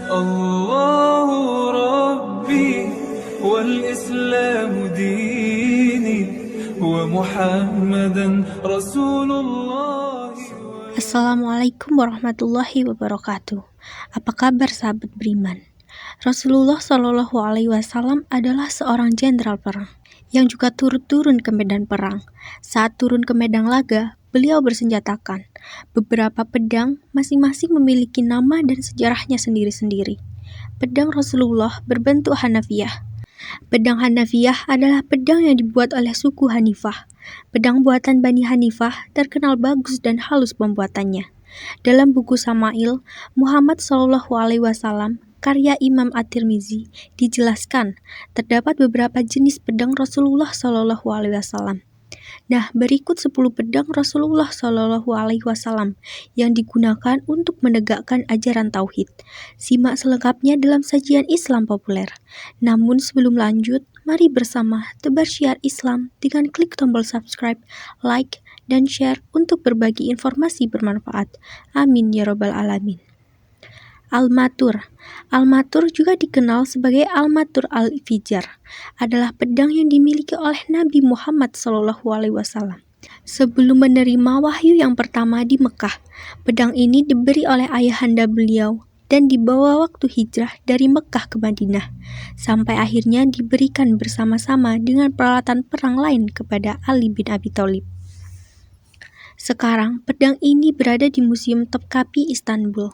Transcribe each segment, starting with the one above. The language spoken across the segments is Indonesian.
الله ربي والإسلام ديني ومحمدا رسول الله. Assalamualaikum warahmatullahi wabarakatuh. Apa kabar sahabat beriman? Rasulullah Shallallahu Alaihi Wasallam adalah seorang jenderal perang yang juga turun ke medan perang. Saat turun ke medan laga, beliau bersenjatakan beberapa pedang, masing-masing memiliki nama dan sejarahnya sendiri-sendiri. Pedang Rasulullah berbentuk Hanafiyah. Pedang Hanafiyah adalah pedang yang dibuat oleh suku Hanifah. Pedang buatan Bani Hanifah terkenal bagus dan halus pembuatannya. Dalam buku Sama'il Muhammad SAW, karya Imam At-Tirmizi, dijelaskan terdapat beberapa jenis pedang Rasulullah SAW. Nah, berikut 10 pedang Rasulullah SAW yang digunakan untuk menegakkan ajaran tauhid. Simak selengkapnya dalam sajian Islam populer. Namun sebelum lanjut, mari bersama tebar syiar Islam dengan klik tombol subscribe, like, dan share untuk berbagi informasi bermanfaat. Amin ya robbal alamin. Al-Matur. Al-Matur juga dikenal sebagai Al-Matur Al-Fijar, adalah pedang yang dimiliki oleh Nabi Muhammad SAW. Sebelum menerima wahyu yang pertama di Mekah, pedang ini diberi oleh ayahanda beliau dan dibawa waktu hijrah dari Mekah ke Madinah, sampai akhirnya diberikan bersama-sama dengan peralatan perang lain kepada Ali bin Abi Thalib. Sekarang, pedang ini berada di Museum Topkapi, Istanbul.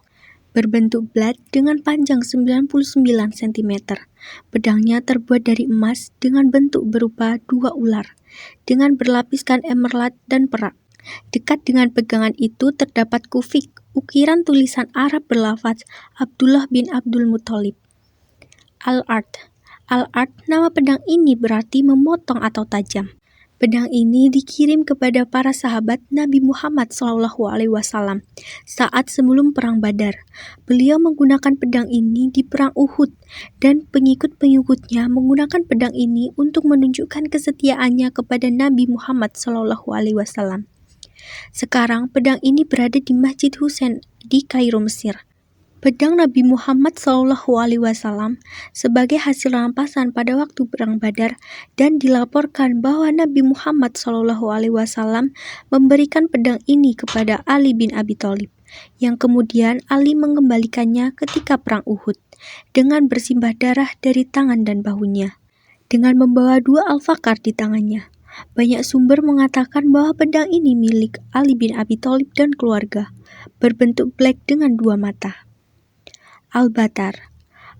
Berbentuk blade dengan panjang 99 cm. Pedangnya terbuat dari emas dengan bentuk berupa 2 ular, dengan berlapiskan emerald dan perak. Dekat dengan pegangan itu terdapat kufik, ukiran tulisan Arab berlafaz Abdullah bin Abdul Muthalib. Al-Ard. Al-Ard, nama pedang ini berarti memotong atau tajam. Pedang ini dikirim kepada para sahabat Nabi Muhammad SAW saat sebelum perang Badar. Beliau menggunakan pedang ini di perang Uhud dan pengikut-pengikutnya menggunakan pedang ini untuk menunjukkan kesetiaannya kepada Nabi Muhammad SAW. Sekarang pedang ini berada di Masjid Husain di Kairo, Mesir. Pedang Nabi Muhammad SAW sebagai hasil rampasan pada waktu perang Badar, dan dilaporkan bahwa Nabi Muhammad SAW memberikan pedang ini kepada Ali bin Abi Thalib, yang kemudian Ali mengembalikannya ketika perang Uhud dengan bersimbah darah dari tangan dan bahunya, dengan membawa 2 al-fakar di tangannya. Banyak sumber mengatakan bahwa pedang ini milik Ali bin Abi Thalib dan keluarga, berbentuk black dengan 2 mata. Al-Batar.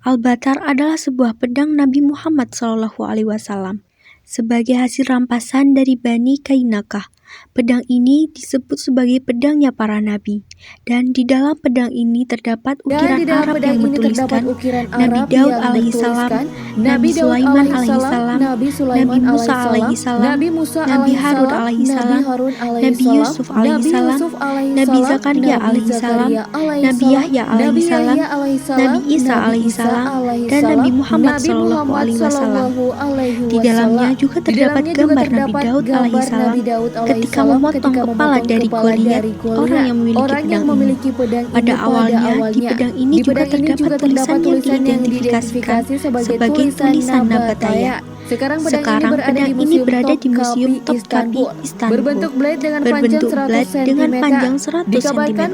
Al-Batar adalah sebuah pedang Nabi Muhammad SAW sebagai hasil rampasan dari Bani Kainakah. Pedang ini disebut sebagai pedangnya para nabi, dan di dalam pedang ini terdapat ukiran Arab yang bertuliskan Nabi Daud alaihissalam, Nabi Sulaiman alaihissalam, Nabi Musa alaihissalam, Nabi Harun alaihissalam, Nabi Yusuf alaihissalam, Nabi Zakaria alaihissalam, Nabi Yahya alaihissalam, Nabi Isa alaihissalam, dan Nabi Muhammad SAW. Di dalamnya juga terdapat gambar Nabi Daud alaihissalam ketika memotong kepala dari Goliat, orang yang memiliki pedang ini. Pada awalnya, di pedang ini juga terdapat tulisan yang diidentifikasikan sebagai tulisan Nabataya. Sekarang pedang ini berada di Museum Topkapi, Istanbul. Berbentuk blade dengan panjang 100 cm.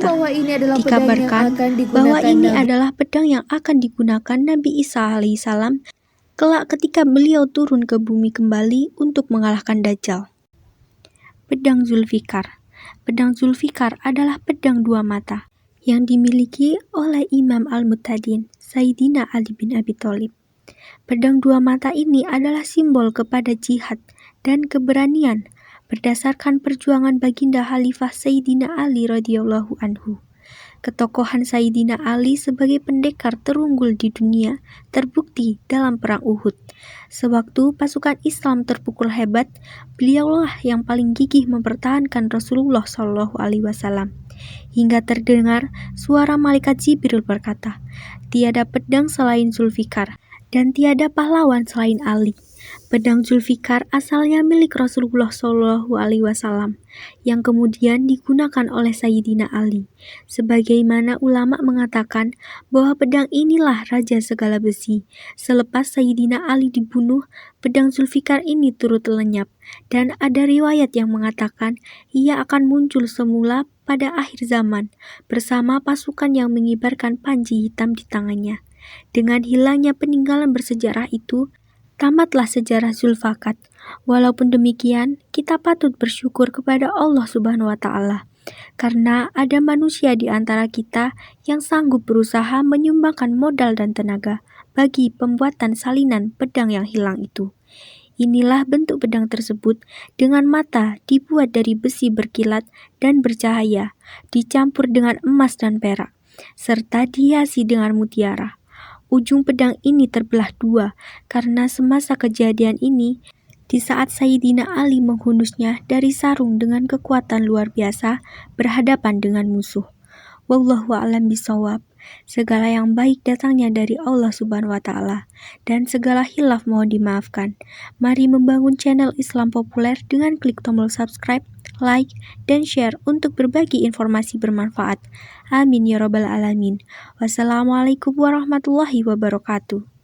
Dikabarkan bahwa ini adalah pedang yang akan digunakan Nabi Isa alaihissalam kelak ketika beliau turun ke bumi kembali untuk mengalahkan Dajjal. Pedang Zulfikar. Pedang Zulfikar adalah pedang 2 mata yang dimiliki oleh Imam Al-Mu'tadin, Sayyidina Ali bin Abi Thalib. Pedang 2 mata ini adalah simbol kepada jihad dan keberanian berdasarkan perjuangan baginda Khalifah Sayyidina Ali radhiyallahu anhu. Ketokohan Sayyidina Ali sebagai pendekar terunggul di dunia terbukti dalam perang Uhud. Sewaktu pasukan Islam terpukul hebat, beliaulah yang paling gigih mempertahankan Rasulullah SAW. Hingga terdengar suara malaikat Jibril berkata, "Tiada pedang selain Zulfikar, dan tiada pahlawan selain Ali." Pedang Zulfikar asalnya milik Rasulullah SAW yang kemudian digunakan oleh Sayyidina Ali. Sebagaimana ulama mengatakan bahwa pedang inilah raja segala besi. Selepas Sayyidina Ali dibunuh, pedang Zulfikar ini turut lenyap. Dan ada riwayat yang mengatakan ia akan muncul semula pada akhir zaman bersama pasukan yang mengibarkan panji hitam di tangannya. Dengan hilangnya peninggalan bersejarah itu, tamatlah sejarah Zulfakat. Walaupun demikian, kita patut bersyukur kepada Allah Subhanahu wa Ta'ala, karena ada manusia di antara kita yang sanggup berusaha menyumbangkan modal dan tenaga bagi pembuatan salinan pedang yang hilang itu. Inilah bentuk pedang tersebut dengan mata dibuat dari besi berkilat dan bercahaya, dicampur dengan emas dan perak, serta dihiasi dengan mutiara. Ujung pedang ini terbelah dua karena semasa kejadian ini, di saat Sayyidina Ali menghunusnya dari sarung dengan kekuatan luar biasa berhadapan dengan musuh. Wallahu a'lam bishawab. Segala yang baik datangnya dari Allah Subhanahu wa Ta'ala, dan segala khilaf mohon dimaafkan. Mari membangun channel Islam Populer dengan klik tombol subscribe, like, dan share untuk berbagi informasi bermanfaat. Amin ya rabbal alamin. Wassalamualaikum warahmatullahi wabarakatuh.